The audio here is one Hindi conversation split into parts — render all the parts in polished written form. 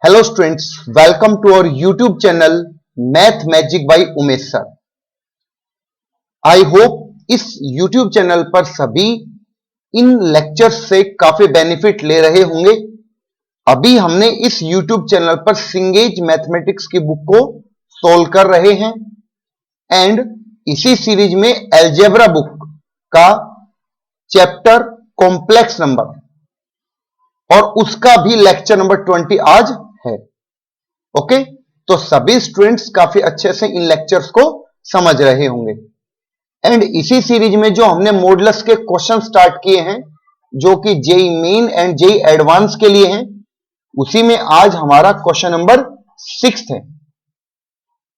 Hello students, welcome to our YouTube channel Math Magic by Umesh sir. I hope इस यूट्यूब चैनल पर सभी इन लेक्चर्स से काफी बेनिफिट ले रहे होंगे। अभी हमने इस यूट्यूब चैनल पर सिंगेज मैथमेटिक्स की बुक को सोल्व कर रहे हैं एंड इसी सीरीज में अलजेब्रा बुक का चैप्टर कॉम्प्लेक्स नंबर और उसका भी लेक्चर नंबर 20 आज है। ओके, तो सभी स्टूडेंट्स काफी अच्छे से इन लेक्चर्स को समझ रहे होंगे एंड इसी सीरीज में जो हमने मॉडुलस के क्वेश्चन स्टार्ट किए हैं जो कि JEE Main and JEE Advance के लिए हैं, उसी में आज हमारा क्वेश्चन नंबर 6 है।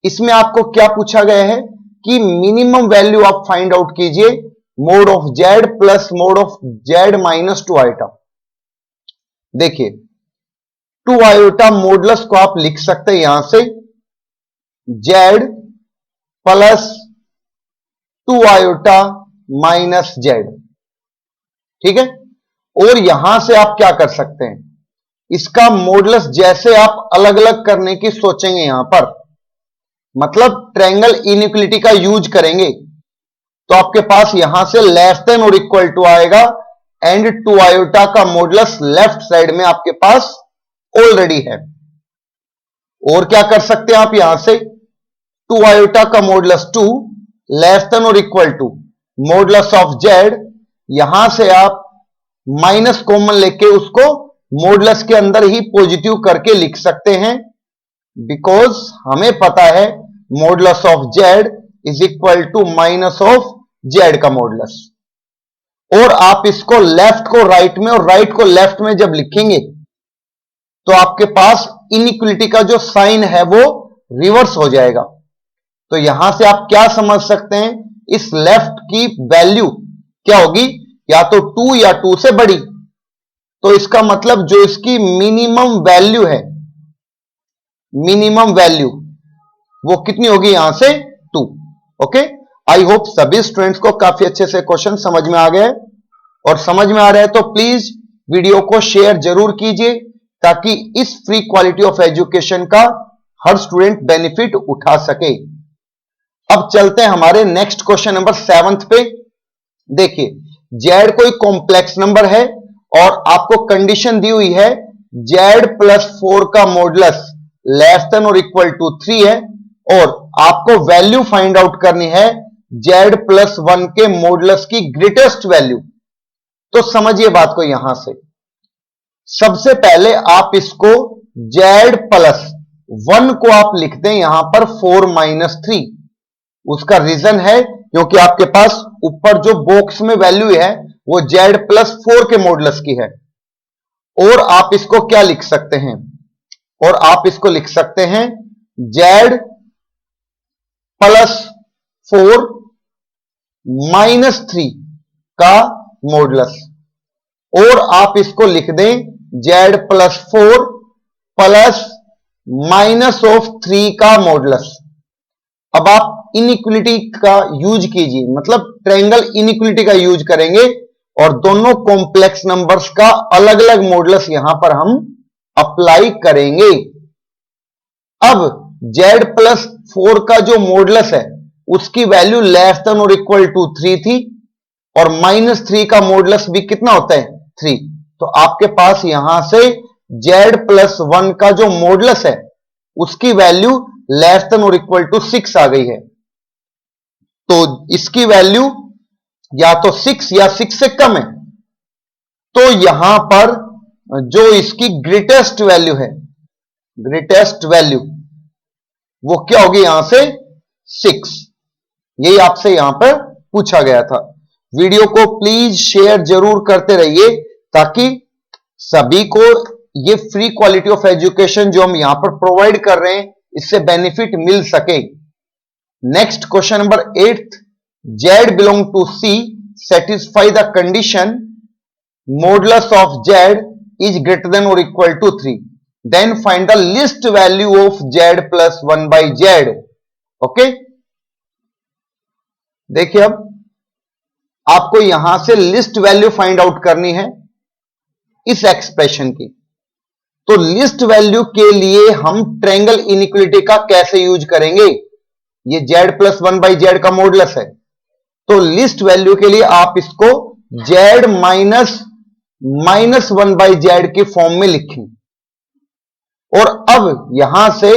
इसमें आपको क्या पूछा गया है कि मिनिमम वैल्यू आप फाइंड आउट कीजिए mod of Z plus mod of Z minus 2 iota. देखिए 2 आयोटा मॉडुलस को आप लिख सकते हैं यहां से Z plus 2 iota minus Z, ठीक है। और यहां से आप क्या कर सकते हैं, इसका मॉडुलस जैसे आप अलग अलग करने की सोचेंगे, यहां पर मतलब ट्रायंगल इनइक्वालिटी का यूज करेंगे तो आपके पास यहां से लेस देन और इक्वल टू आएगा एंड 2 आयोटा का मॉडुलस लेफ्ट साइड में आपके पास ऑलरेडी है। और क्या कर सकते हैं आप यहां से 2 आयोटा का मॉडुलस 2 लेस देन और equal to modulus of Z, यहां से आप माइनस कॉमन लेके उसको मॉडुलस के अंदर ही पॉजिटिव करके लिख सकते हैं बिकॉज हमें पता है modulus of Z is equal to minus of Z का मॉडुलस। और आप इसको लेफ्ट को राइट में और राइट को लेफ्ट में जब लिखेंगे तो आपके पास इनइक्वालिटी का जो साइन है वो रिवर्स हो जाएगा। तो यहां से आप क्या समझ सकते हैं, इस लेफ्ट की वैल्यू क्या होगी, या तो 2 या 2 से बड़ी। तो इसका मतलब जो इसकी मिनिमम वैल्यू है, मिनिमम वैल्यू वो कितनी होगी, यहां से 2। ओके, आई होप सभी स्टूडेंट्स को काफी अच्छे से क्वेश्चन समझ में आ गए और समझ में आ रहे हैं तो प्लीज वीडियो को शेयर जरूर कीजिए ताकि इस फ्री क्वालिटी ऑफ एजुकेशन का हर स्टूडेंट बेनिफिट उठा सके। अब चलते हैं हमारे नेक्स्ट क्वेश्चन नंबर 7 पे। देखिए जेड कोई कॉम्प्लेक्स नंबर है और आपको कंडीशन दी हुई है जेड प्लस 4 का मॉडुलस लेस देन और इक्वल टू 3 है और आपको वैल्यू फाइंड आउट करनी है जेड प्लस 1 के मॉडुलस की ग्रेटेस्ट वैल्यू। तो समझिए बात को, यहां से सबसे पहले आप इसको जेड प्लस 1 को आप लिखते हैं यहां पर 4 माइनस 3। उसका रीजन है क्योंकि आपके पास ऊपर जो बॉक्स में वैल्यू है वो जेड प्लस 4 के मॉडुलस की है। और आप इसको क्या लिख सकते हैं, और आप इसको लिख सकते हैं जेड प्लस 4 माइनस 3 का मॉडुलस, और आप इसको लिख दें Z plus 4 plus minus of 3 का मॉडुलस। अब आप इनइक्वालिटी का यूज कीजिए, मतलब ट्रायंगल इनइक्वालिटी का यूज करेंगे और दोनों कॉम्प्लेक्स नंबर्स का अलग अलग मॉडुलस यहां पर हम अप्लाई करेंगे। अब जेड प्लस 4 का जो मॉडुलस है उसकी वैल्यू लेस देन और इक्वल टू 3 थी और माइनस 3 का मॉडुलस भी कितना होता है, 3। तो आपके पास यहां से जेड प्लस 1 का जो मॉडुलस है उसकी वैल्यू लेस देन और इक्वल टू 6 आ गई है। तो इसकी वैल्यू या तो 6 या 6 से कम है, तो यहां पर जो इसकी ग्रेटेस्ट वैल्यू है, ग्रेटेस्ट वैल्यू वो क्या होगी, यहां से 6। यही आपसे यहां पर पूछा गया था। वीडियो को प्लीज शेयर जरूर करते रहिए ताकि सभी को ये फ्री क्वालिटी ऑफ एजुकेशन जो हम यहां पर प्रोवाइड कर रहे हैं इससे बेनिफिट मिल सके। Next question number 8, Z belong to C, satisfy the condition modulus of Z is greater than और equal to 3, then find the least value of Z plus 1 by Z. Okay, देखिए अब आपको यहां से लिस्ट वैल्यू फाइंड आउट करनी है इस एक्सप्रेशन की। तो लिस्ट वैल्यू के लिए हम ट्रायंगल इनइक्वालिटी का कैसे यूज करेंगे? ये z प्लस 1 बाई जेड का मॉडुलस है, तो लिस्ट वैल्यू के लिए आप इसको z माइनस 1 बाई जेड के फॉर्म में लिखें। और अब यहां से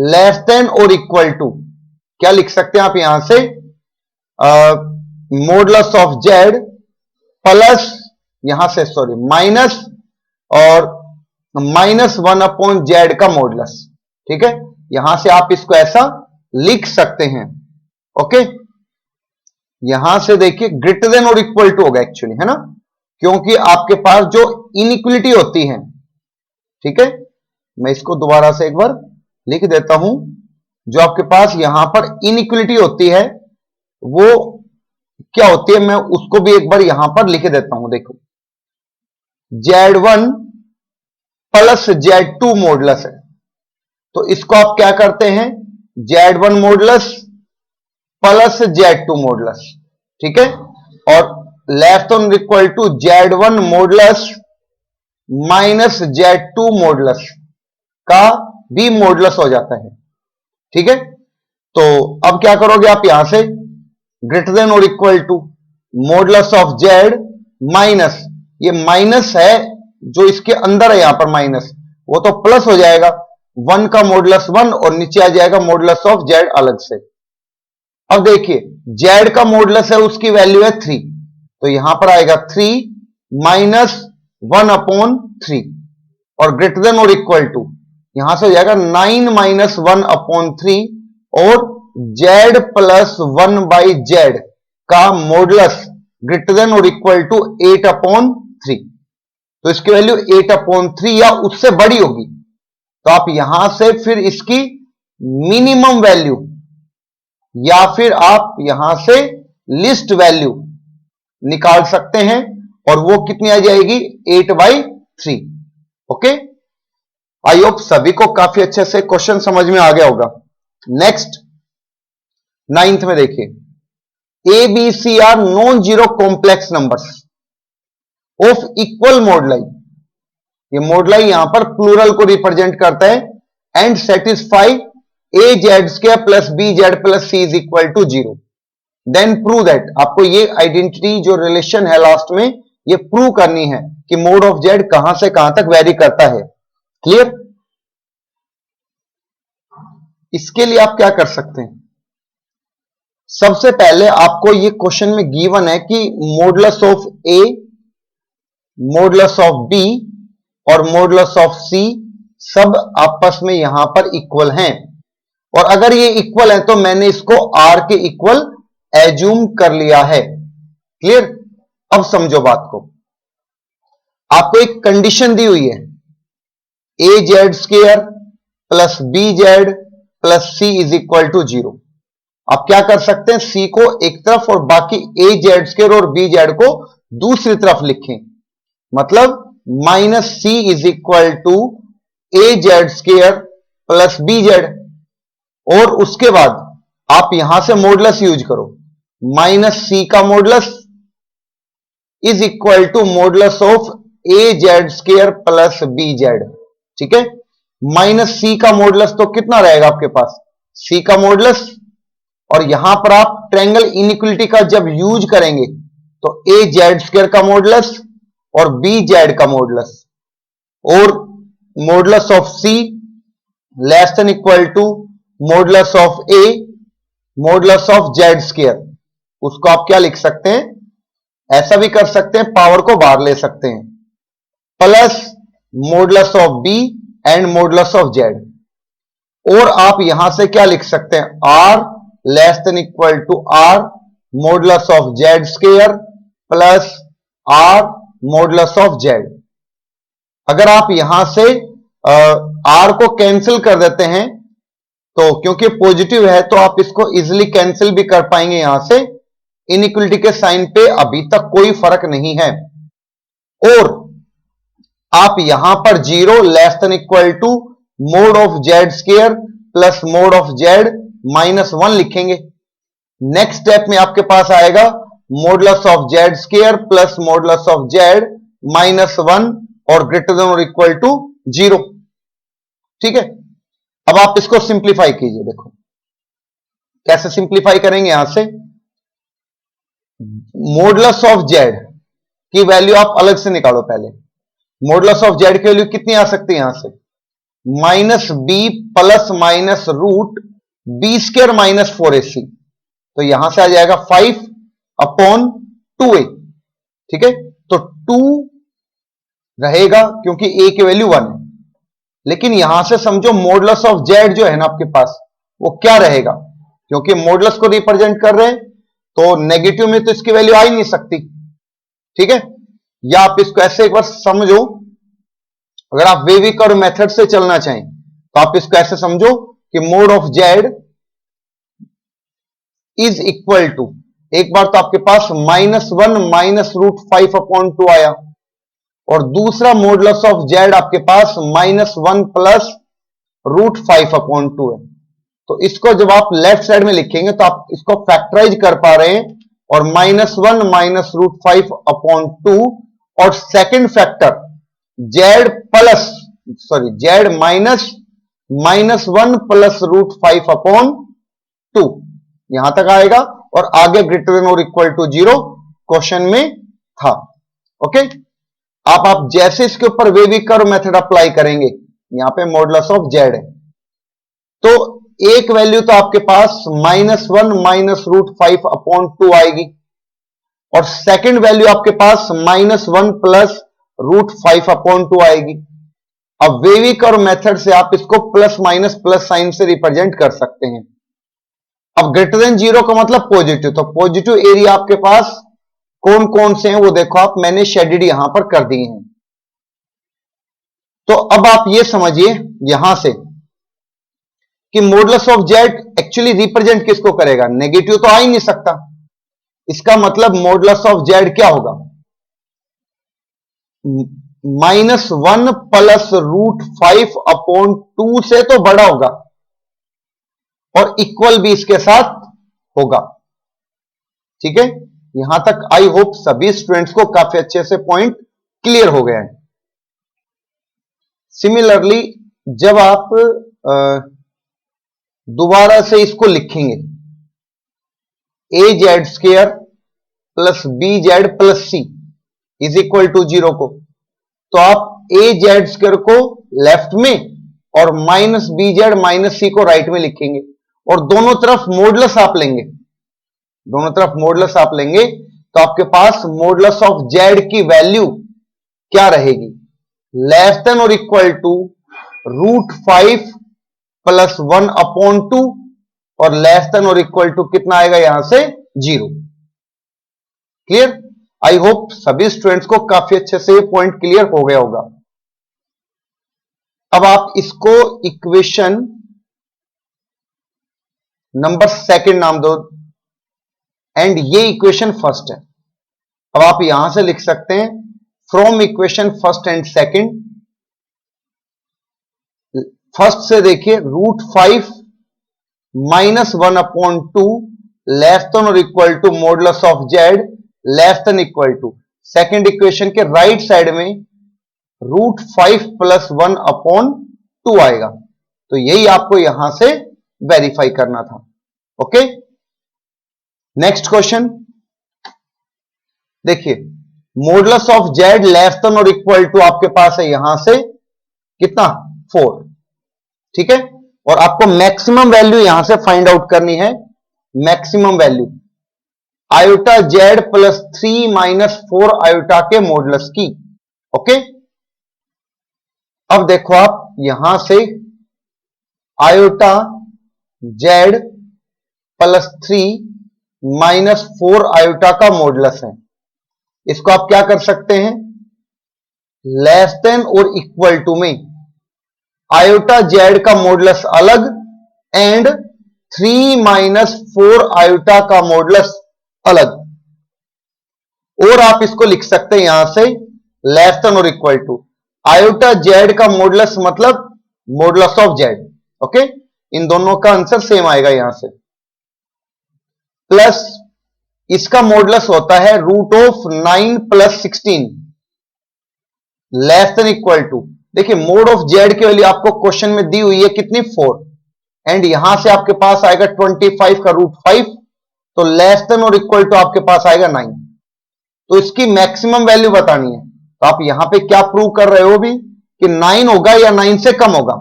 लेस देन और इक्वल टू क्या लिख सकते हैं आप? यहां से मॉडुलस ऑफ जेड प्लस यहां से माइनस और -1 अपॉन जेड का मॉडुलस। ठीक है, यहां से आप इसको ऐसा लिख सकते हैं। ओके, यहां से देखिए ग्रेटर देन और इक्वल टू होगा एक्चुअली, है ना, क्योंकि आपके पास जो इनइक्वालिटी होती है, ठीक है, मैं इसको दोबारा से एक बार लिख देता हूं। जो आपके पास यहां पर इनइक्वालिटी होती है वो क्या होती है, मैं उसको भी एक बार यहां पर लिख देता हूं। देखो, Z1 प्लस Z2 मॉडुलस है, तो इसको आप क्या करते हैं? Z1 modulus plus Z2 modulus. ठीक है, और less than equal to Z1 modulus minus Z2 modulus का भी मॉडुलस हो जाता है। ठीक है, तो अब क्या करोगे आप? यहां से ग्रेटर देन और equal to modulus of Z minus, ये माइनस है जो इसके अंदर है, यहां पर माइनस, वो तो प्लस हो जाएगा, 1 का मॉडुलस 1 और नीचे आ जाएगा मॉडुलस ऑफ जेड अलग से। अब देखिए, जेड का मॉडुलस है, उसकी वैल्यू है 3, तो यहां पर आएगा 3 माइनस 1 अपॉन 3 और ग्रेटर देन और इक्वल टू यहां से हो जाएगा 9 माइनस 1 अपॉन 3 और z प्लस 1 बाई जेड का मॉडुलस ग्रेटर देन और इक्वल टू 8 अपॉन 3। तो इसकी वैल्यू 8 अपॉन 3 या उससे बड़ी होगी, तो आप यहां से फिर इसकी मिनिमम वैल्यू या फिर आप यहां से लिस्ट वैल्यू निकाल सकते हैं, और वो कितनी आ जाएगी? 8/3। ओके, आई होप सभी को काफी अच्छे से क्वेश्चन समझ में आ गया होगा। नेक्स्ट 9th में देखिए, A B C are non zero complex numbers of equal moduli. ये मॉडुलाई यहां पर प्लूरल को रिप्रेजेंट करता है, and satisfy A Z square plus B Z plus C is equal to 0। Then prove that, आपको ये आइडेंटिटी जो रिलेशन है लास्ट में ये प्रूव करनी है कि मोड ऑफ जेड कहां से कहां तक वेरी करता है। क्लियर? इसके लिए आप क्या कर सकते हैं? सबसे पहले आपको ये क्वेश्चन में गिवन है कि modulus of A, modulus of B और मॉडुलस ऑफ सी सब आपस में यहां पर इक्वल हैं, और अगर ये इक्वल है तो मैंने इसको आर के इक्वल एज्यूम कर लिया है। क्लियर? अब समझो बात को, आपको एक कंडीशन दी हुई है, A Z square plus B Z plus C is equal to 0। आप क्या कर सकते हैं? सी को एक तरफ और बाकी ए जेड स्क्वायर और बी जेड को दूसरी तरफ लिखें, मतलब minus C is equal to A Z square plus B Z, और उसके बाद आप यहां से मॉडुलस यूज करो, माइनस सी का modulus is equal to modulus of A Z square plus B Z. ठीक है, माइनस सी का मॉडुलस तो कितना रहेगा आपके पास? सी का मॉडुलस, और यहां पर आप ट्रायंगल इनइक्वालिटी का जब यूज करेंगे तो ए जेड स्क्वायर का मॉडुलस और बी जेड का मॉडुलस, और modulus of C less than equal to modulus of A modulus of Z square. उसको आप क्या लिख सकते हैं? ऐसा भी कर सकते हैं, पावर को बाहर ले सकते हैं, plus modulus of B and modulus of Z, और आप यहां से क्या लिख सकते हैं? R less than equal to R modulus of Z square plus R modulus of Z. अगर आप यहां से आर को कैंसिल कर देते हैं तो क्योंकि पॉजिटिव है तो आप इसको इजीली कैंसिल भी कर पाएंगे यहां से, इनइक्वालिटी के साइन पे अभी तक कोई फर्क नहीं है, और आप यहां पर 0 less than equal to mod of Z square plus mod of Z minus 1 लिखेंगे। नेक्स्ट स्टेप में आपके पास आएगा modulus of Z square plus modulus of Z minus 1 और ग्रेटर देन और इक्वल टू 0। ठीक है, अब आप इसको सिंप्लीफाई कीजिए। देखो कैसे सिंप्लीफाई करेंगे, यहां से मॉडुलस ऑफ जेड की वैल्यू आप अलग से निकालो। पहले मॉडुलस ऑफ जेड की वैल्यू कितनी आ सकती है, यहां से minus B plus minus root B square minus 4ac। तो यहां से आ जाएगा 5/2a। ठीक है, तो 2 रहेगा क्योंकि a की वैल्यू 1 है। लेकिन यहां से समझो मॉडुलस ऑफ जेड जो है ना आपके पास, वो क्या रहेगा, क्योंकि मॉडुलस को रिप्रेजेंट कर रहे हैं तो नेगेटिव में तो इसकी वैल्यू आ ही नहीं सकती। ठीक है, या आप इसको ऐसे एक बार समझो, अगर आप वेविक और मेथड से चलना चाहें तो आप इसको ऐसे समझो कि mod of Z is equal to, एक बार तो आपके पास -1 माइनस रूट 5/2 आया, और दूसरा मॉडुलस ऑफ जेड आपके पास -1 प्लस रूट 5/2 है। तो इसको जब आप लेफ्ट साइड में लिखेंगे तो आप इसको फैक्टराइज कर पा रहे हैं, और -1 माइनस रूट 5/2 और second factor Z plus Z -1 plus root 5/2 यहां तक आएगा, और आगे ग्रेटर देन और इक्वल टू 0 क्वेश्चन में था। ओके, आप जैसे इसके ऊपर वेविक कर्व मेथड अप्लाई करेंगे, यहां पे मॉडुलस ऑफ जेड है, तो एक वैल्यू तो आपके पास -1 माइनस रूट 5/2 आएगी, और सेकंड वैल्यू आपके पास -1 प्लस रूट 5/2 आएगी। अब वेविक और मेथड से आप इसको प्लस माइनस प्लस साइन से रिप्रेजेंट कर सकते हैं। अब ग्रेटर देन 0 का मतलब पॉजिटिव, तो पॉजिटिव एरिया आपके पास कौन कौन से हैं वो देखो आप, मैंने शेडेड यहां पर कर दिए हैं। तो अब आप ये समझिए यहां से कि modulus of Z actually represent किसको करेगा, नेगेटिव तो आ ही नहीं सकता। इसका मतलब मॉडुलस ऑफ जेड क्या होगा, -1 प्लस रूट 5/2 से तो बड़ा होगा, और इक्वल भी इसके साथ होगा। ठीक है, यहां तक आई होप सभी स्टूडेंट्स को काफी अच्छे से पॉइंट क्लियर हो गया है। सिमिलरली जब आप दोबारा से इसको लिखेंगे, A Z square plus B Z plus C is equal to 0 को, तो आप ए जेड स्क्वायर को लेफ्ट में और minus B Z minus C को राइट में लिखेंगे, और दोनों तरफ मॉडुलस आप लेंगे, दोनों तरफ मॉडुलस आप लेंगे, तो आपके पास मॉडुलस ऑफ जेड की वैल्यू क्या रहेगी, लेस देन और इक्वल टू रूट 5 प्लस 1/2, और लेस देन और इक्वल टू कितना आएगा यहां से 0। क्लियर, आई होप सभी स्टूडेंट्स को काफी अच्छे से ये पॉइंट क्लियर हो गया होगा। अब आप इसको इक्वेशन नंबर सेकंड नाम दो, एंड ये इक्वेशन फर्स्ट है। अब आप यहां से लिख सकते हैं from equation first and second. First से देखिए रूट 5 माइनस 1/2 लेस देन और equal to modulus of Z less than equal to, second equation के राइट साइड में रूट 5 प्लस 1/2 आएगा। तो यही आपको यहां से वेरीफाई करना था। ओके, नेक्स्ट क्वेश्चन देखिए, modulus of Z less than और इक्वल टू आपके पास है यहां से कितना 4। ठीक है, और आपको मैक्सिमम वैल्यू यहां से फाइंड आउट करनी है, maximum value iota Z plus 3 minus 4 iota के मॉडुलस की। ओके, अब देखो आप यहां से iota Z plus 3 minus 4 iota का मॉडुलस है, इसको आप क्या कर सकते हैं, लेस देन और इक्वल टू में आयोटा जेड का मॉडुलस अलग एंड 3 माइनस 4 आयोटा का मॉडुलस अलग, और आप इसको लिख सकते हैं यहां से लेस देन और इक्वल टू आयोटा जेड का मॉडुलस मतलब मॉडुलस ऑफ जेड। ओके, इन दोनों का आंसर सेम आएगा यहां से, प्लस इसका मॉडुलस होता है root of 9 plus 16 less than equal to. देखिए मोड ऑफ जेड की वैल्यू आपको क्वेश्चन में दी हुई है कितनी 4, एंड यहां से आपके पास आएगा 25 का रूट 5, तो लेस देन और इक्वल टू आपके पास आएगा 9। तो इसकी मैक्सिमम वैल्यू बतानी है, तो आप यहां पे क्या प्रूव कर रहे हो भी कि 9 होगा या 9 से कम होगा।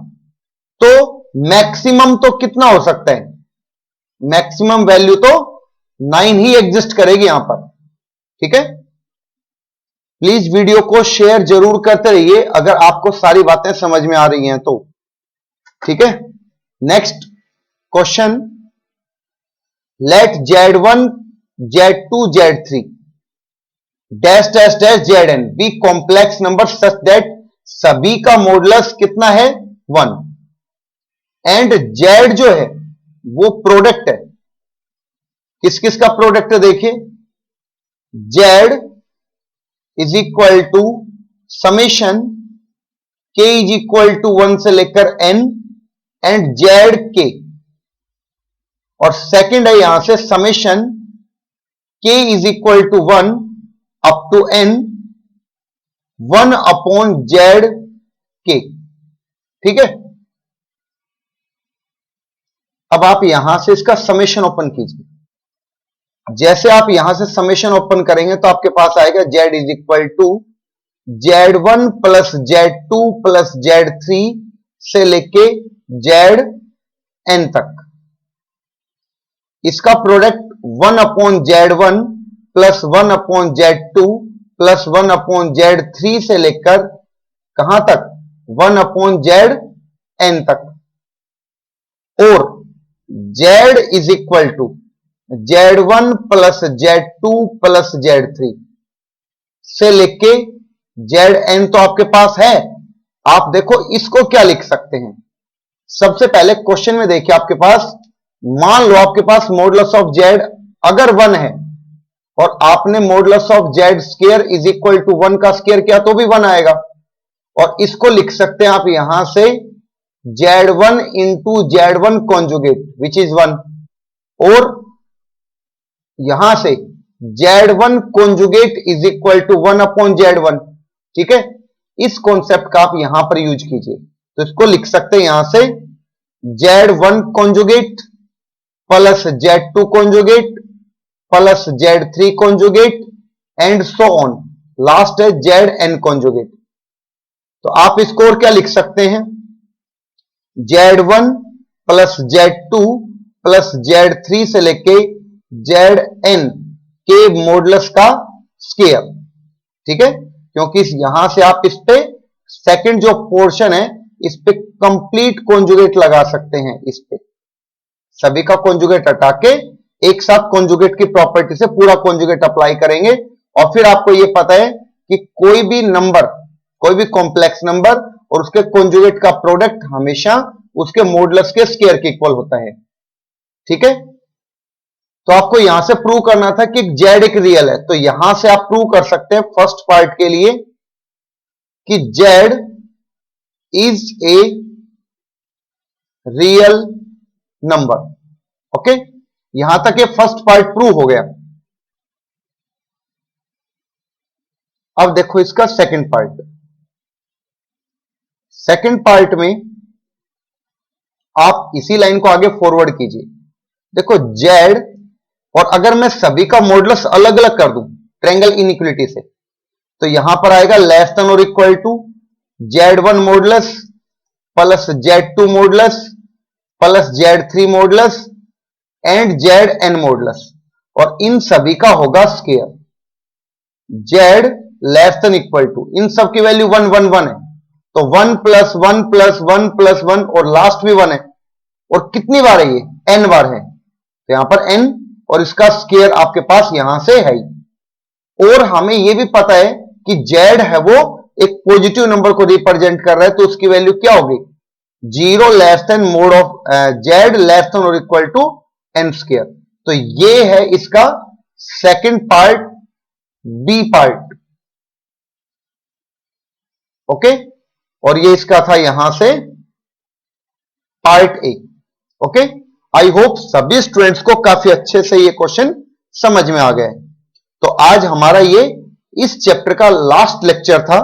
तो मैक्सिमम तो कितना हो सकता है, मैक्सिमम वैल्यू तो 9 ही एग्जिस्ट करेगी यहां पर। ठीक है, प्लीज वीडियो को शेयर जरूर करते रहिए अगर आपको सारी बातें समझ में आ रही हैं तो। ठीक है, next question, let Z1 Z2 Z3 dash dash dash Zn B complex number such that सभी का मॉडुलस कितना है 1, एंड Z जो है वो प्रोडक्ट है, किस किस का प्रोडक्ट है देखिए, Z is equal to summation K is equal to 1 से लेकर N एंड ZK, और सेकंड है यहां से summation K is equal to 1 up to N 1 upon ZK। ठीक है, अब आप यहां से इसका समेशन ओपन कीजिए। जैसे आप यहां से समेशन ओपन करेंगे तो आपके पास आएगा Z is equal to Z1 plus Z2 plus Z3 से लेके Zn तक, इसका product 1 upon Z1 plus 1 upon Z2 plus 1 upon Z3 से लेकर कहां तक 1 अपॉन Zn तक, और Z is equal to Z1 plus Z2 plus Z3 से लेके Zn तो आपके पास है। आप देखो इसको क्या लिख सकते हैं, सबसे पहले क्वेश्चन में देखिए आपके पास, मान लो आपके पास मॉडुलस ऑफ Z अगर 1 है और आपने modulus of Z square is equal to 1 का स्क्वायर किया तो भी 1 आएगा, और इसको लिख सकते हैं आप यहां से Z1 into Z1 conjugate which is 1, और यहां से Z1 conjugate is equal to 1 upon Z1। ठीक है, इस कॉन्सेप्ट का आप यहां पर यूज कीजिए, तो इसको लिख सकते हैं यहां से Z1 conjugate plus Z2 conjugate plus Z3 conjugate and so on, last है Zn कॉन्जुगेट। तो आप इसको और क्या लिख सकते हैं, Z1 plus Z2 plus Z3 से लेके Zn के मॉडुलस का स्क्वायर। ठीक है, क्योंकि यहां से आप इस पे सेकंड जो पोर्शन है इस पे कंप्लीट कॉन्जुगेट लगा सकते हैं, इस पे सभी का कॉन्जुगेट हटा के एक साथ कॉन्जुगेट की प्रॉपर्टी से पूरा कॉन्जुगेट अप्लाई करेंगे, और फिर आपको यह पता है कि कोई भी नंबर, कोई भी कॉम्प्लेक्स नंबर और उसके कॉन्जुगेट का प्रोडक्ट हमेशा उसके मॉडुलस के स्क्वायर के इक्वल होता है। ठीक है, तो आपको यहां से प्रूव करना था कि Z एक रियल है, तो यहां से आप प्रूव कर सकते हैं फर्स्ट पार्ट के लिए कि Z is a real number. Okay, यहां तक ये फर्स्ट पार्ट प्रूव हो गया। अब देखो इसका सेकंड पार्ट, सेकंड पार्ट में आप इसी लाइन को आगे फॉरवर्ड कीजिए। देखो Z, और अगर मैं सभी का मॉडुलस अलग अलग कर दूं ट्रायंगल इनइक्वालिटी से, तो यहां पर आएगा लेस देन और equal to Z1 modulus plus Z2 modulus plus Z3 modulus and Zn modulus, और इन सभी का होगा square. Z less than equal to, इन सब की वैल्यू 1 1 1 है, तो 1 प्लस 1 प्लस 1 प्लस 1 और लास्ट भी 1 है, और कितनी बार है ये n बार है, तो यहां पर n और इसका स्क्वायर आपके पास यहां से है। और हमें यह भी पता है कि Z है वो एक पॉजिटिव नंबर को रिप्रेजेंट कर रहा है, तो उसकी वैल्यू क्या होगी 0 less than mod of Z less than और इक्वल टू n स्क्वायर। तो ये है इसका second part, B part. Okay, और ये इसका था यहां से part A. Okay, I hope सभी स्टूडेंट्स को काफी अच्छे से ये क्वेश्चन समझ में आ गए। तो आज हमारा ये इस चैप्टर का लास्ट लेक्चर था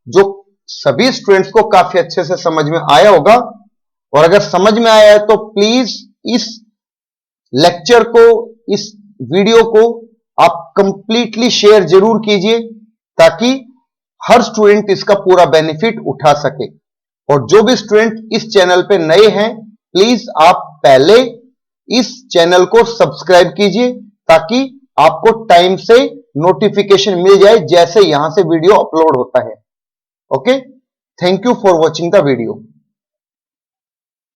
जो सभी स्टूडेंट्स को काफी अच्छे से समझ में आया होगा। और अगर समझ में आया है तो प्लीज इस लेक्चर को, इस वीडियो को आप कंप्लीटली शेयर जरूर कीजिए, ताकि हर स्टूडेंट इसका पूरा बेनिफिट उठा सके। और जो भी स्टूडेंट इस चैनल पे नए हैं, प्लीज आप पहले इस चैनल को सब्सक्राइब कीजिए, ताकि आपको टाइम से नोटिफिकेशन मिल जाए जैसे यहां से वीडियो अपलोड होता है। Okay, thank you for watching the video.